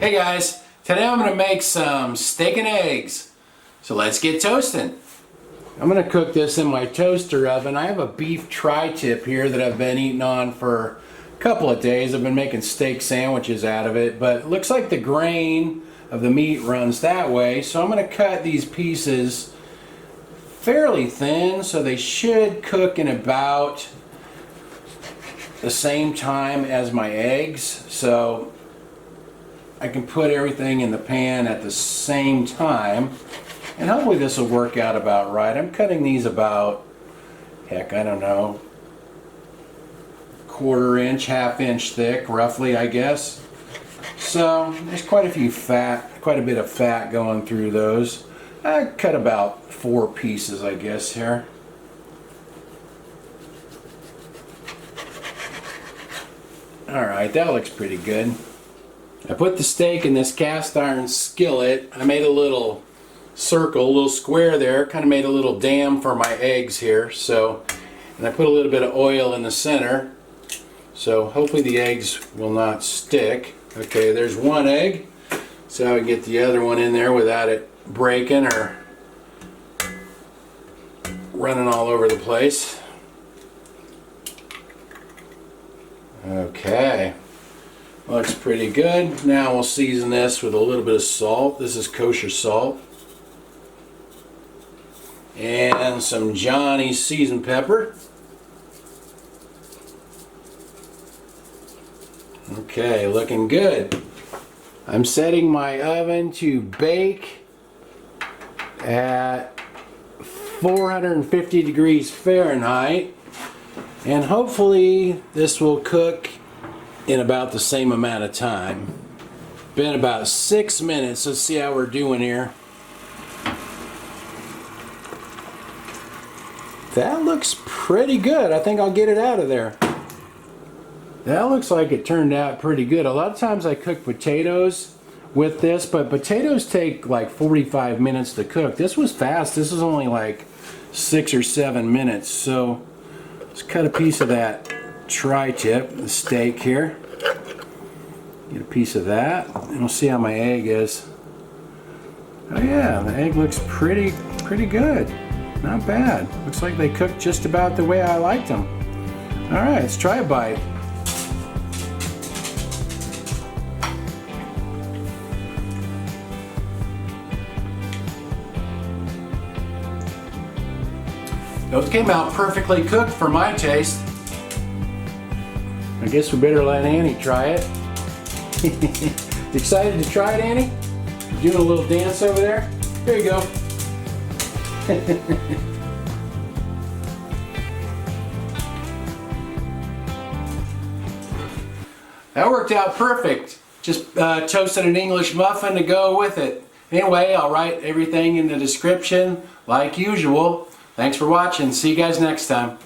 Hey guys, today I'm going to make some steak and eggs. So let's get toasting. I'm going to cook this in my toaster oven. I have a beef tri-tip here that I've been eating on for a couple of days. I've been making steak sandwiches out of it, but it looks like the grain of the meat runs that way. So I'm going to cut these pieces fairly thin so they should cook in about the same time as my eggs. So I can put everything in the pan at the same time, and hopefully this will work out about right. I'm cutting these about, heck, I don't know, quarter inch, half inch thick, roughly, I guess. So there's quite a bit of fat going through those. I cut about 4 pieces, I guess, here. Alright, that looks pretty good. I put the steak in this cast iron skillet. I made a little circle, a little square there, kind of made a little dam for my eggs here. And I put a little bit of oil in the center, so hopefully the eggs will not stick. Okay, there's one egg, so I can get the other one in there without it breaking or running all over the place. Okay. Looks pretty good. Now we'll season this with a little bit of salt. This is kosher salt. And some Johnny's seasoned pepper. Okay, looking good. I'm setting my oven to bake at 450 degrees Fahrenheit. And hopefully this will cook in about the same amount of time. Been about 6 minutes. Let's see how we're doing here. That looks pretty good. I think I'll get it out of there. That looks like it turned out pretty good. A lot of times I cook potatoes with this, but potatoes take like 45 minutes to cook. This was fast. This is only like 6 or 7 minutes. So let's cut a piece of that tri-tip, the steak here. Get a piece of that, and we'll see how my egg is. Oh yeah, the egg looks pretty good. Not bad. Looks like they cooked just about the way I liked them. Alright, let's try a bite. Those came out perfectly cooked for my taste. I guess we better let Annie try it. Excited to try it, Annie? You doing a little dance over there? There you go. That worked out perfect. Just toasted an English muffin to go with it. Anyway, I'll write everything in the description like usual. Thanks for watching. See you guys next time.